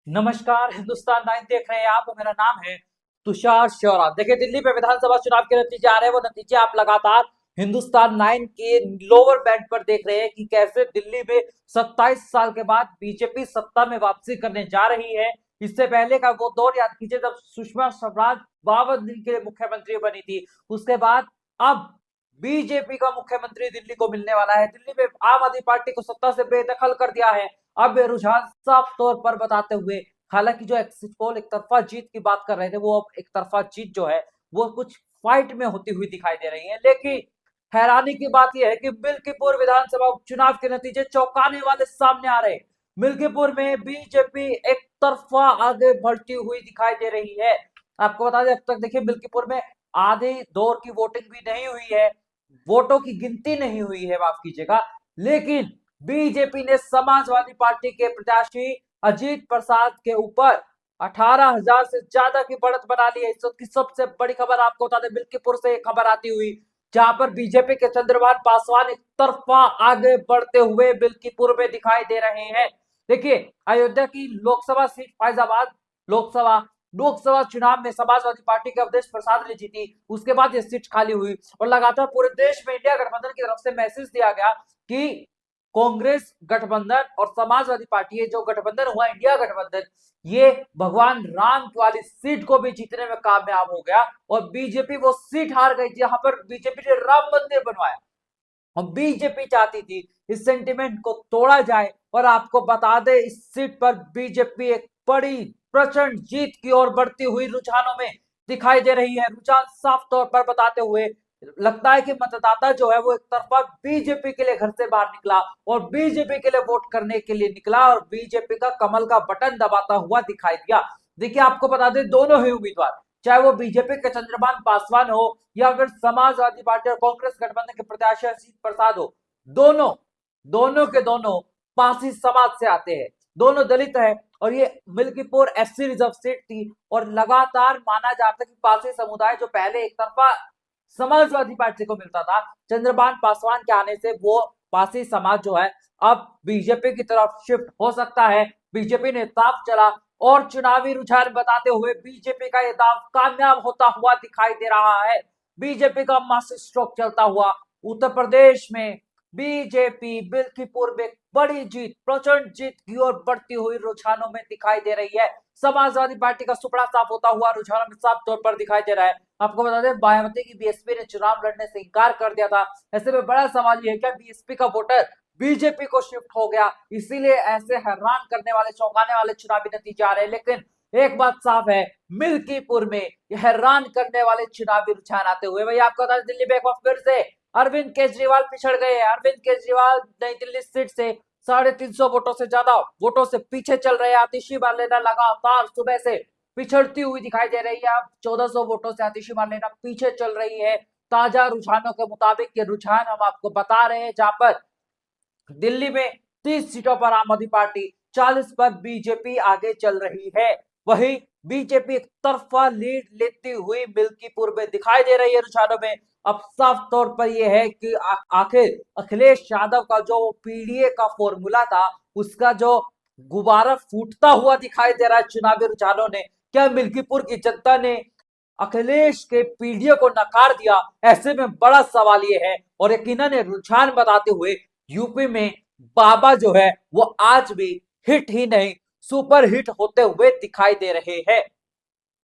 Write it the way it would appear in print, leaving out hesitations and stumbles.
नमस्कार, हिंदुस्तान 9 देख रहे हैं आप। मेरा नाम है तुषार शौरा। देखिए, दिल्ली में विधानसभा चुनाव के नतीजे आ रहे हैं। वो नतीजे आप लगातार हिंदुस्तान 9 के लोअर बैंड पर देख रहे हैं कि कैसे दिल्ली में 27 साल के बाद बीजेपी सत्ता में वापसी करने जा रही है। इससे पहले का वो दौर याद कीजिए जब सुषमा स्वराज 52 दिन के लिए मुख्यमंत्री बनी थी। उसके बाद अब बीजेपी का मुख्यमंत्री दिल्ली को मिलने वाला है। दिल्ली में आम आदमी पार्टी को सत्ता से बेदखल कर दिया है। अब ये रुझान साफ तौर पर बताते हुए, हालांकि जो एग्जिट पोल एक तरफा जीत की बात कर रहे थे, वो अब एक तरफा जीत जो है वो कुछ फाइट में होती हुई दिखाई दे रही है। लेकिन हैरानी की बात यह है कि मिल्कीपुर विधानसभा उपचुनाव के नतीजे चौंकाने वाले सामने आ रहे हैं। मिल्कीपुर में बीजेपी एक तरफा आगे बढ़ती हुई दिखाई दे रही है। आपको बता दें, अब तक देखिए मिल्कीपुर में आधे दौर की वोटिंग भी नहीं हुई है, वोटों की गिनती नहीं हुई है, माफ कीजिएगा। लेकिन बीजेपी ने समाजवादी पार्टी के प्रत्याशी अजीत प्रसाद के ऊपर 18,000 से ज्यादा की बढ़त बना ली है। इस वक्त की सबसे बड़ी खबर आपको बता दें, मिल्कीपुर से खबर आती हुई, जहां पर बीजेपी के चंद्रभान पासवान एक तरफा आगे बढ़ते हुए मिल्कीपुर में दिखाई दे रहे हैं। देखिए, अयोध्या की लोकसभा सीट फैजाबाद लोकसभा लोकसभा चुनाव में समाजवादी पार्टी के अवधेश प्रसाद ने जीती। उसके बाद ये सीट खाली हुई और लगातार पूरे देश में इंडिया गठबंधन की तरफ से मैसेज दिया गया कि कांग्रेस गठबंधन और समाजवादी पार्टी, ये जो गठबंधन हुआ इंडिया गठबंधन, ये भगवान राम वाली सीट को भी जीतने में कामयाब हो गया और बीजेपी वो सीट हार गई जहां पर बीजेपी ने राम मंदिर बनवाया। और बीजेपी चाहती थी इस सेंटिमेंट को तोड़ा जाए और आपको बता दें, इस सीट पर बीजेपी एक बड़ी प्रचंड जीत की ओर बढ़ती हुई रुझानों में दिखाई दे रही है। रुझान साफ तौर पर बताते हुए लगता है कि मतदाता जो है वो एक तरफा बीजेपी के लिए घर से बाहर निकला और बीजेपी के लिए वोट करने के लिए निकला और बीजेपी का कमल का बटन दबाता हुआ दिखाई दिया। देखिए, आपको बता दें, दोनों ही उम्मीदवार, चाहे वो बीजेपी के चंद्रभान पासवान हो या फिर समाजवादी पार्टी और कांग्रेस गठबंधन के प्रत्याशी अजीत प्रसाद हो, दोनों दोनों के दोनों पासी समाज से आते हैं, दोनों दलित है। और ये मिल्कीपुर एससी रिजर्व सीट थी और लगातार माना जाता है कि पासी समुदाय जो पहले एक तरफा समाजवादी पार्टी को मिलता था, चंद्रभान पासवान के आने से वो पासी समाज जो है अब बीजेपी की तरफ शिफ्ट हो सकता है। बीजेपी ने दांव चला और चुनावी रुझान बताते हुए बीजेपी का यह दांव कामयाब होता हुआ दिखाई दे रहा है। बीजेपी का मास्टर स्ट्रोक चलता हुआ उत्तर प्रदेश में बीजेपी मिल्कीपुर में बड़ी जीत, प्रचंड जीत की ओर बढ़ती हुई रुझानों में दिखाई दे रही है। समाजवादी पार्टी का सुपड़ा साफ होता हुआ रुझानों में साफ तौर पर दिखाई दे रहा है। आपको बता दें, मायावती की बीएसपी ने चुनाव लड़ने से इनकार कर दिया था। ऐसे में बड़ा सवाल यह है, क्या बीएसपी का वोटर बीजेपी को शिफ्ट हो गया, इसीलिए ऐसे हैरान करने वाले, चौंकाने वाले चुनावी नतीजे आ रहे हैं। लेकिन एक बात साफ है, मिल्कीपुर में हैरान करने वाले चुनावी रुझान आते हुए, भाई आपको बता दें, दिल्ली में एक बार फिर से अरविंद केजरीवाल पिछड़ गए हैं। अरविंद केजरीवाल नई दिल्ली सीट से 350 वोटों से ज्यादा वोटों से पीछे चल रहे हैं। आतिशी मार्लेना लगातार सुबह से पिछड़ती हुई दिखाई दे रही है। अब 1400 वोटों से आतिशी मार्लेना पीछे चल रही है। ताजा रुझानों के मुताबिक ये रुझान हम आपको बता रहे हैं, जहां पर दिल्ली में 30 सीटों पर आम आदमी पार्टी, 40 पर बीजेपी आगे चल रही है। वहीं बीजेपी एक तरफा लीड लेती हुई मिल्कीपुर में दिखाई दे रही है रुझानों में। अब साफ तौर पर यह है कि आखिर अखिलेश यादव का जो पीडीए का फॉर्मूला था, उसका जो गुब्बारा फूटता हुआ दिखाई दे रहा है चुनावी रुझानों ने। क्या मिल्कीपुर की जनता ने अखिलेश के पीडीए को नकार दिया? ऐसे में बड़ा सवाल यह है और यकीनन रुझान बताते हुए यूपी में बाबा जो है वो आज भी हिट ही नहीं, सुपर हिट होते हुए दिखाई दे रहे हैं।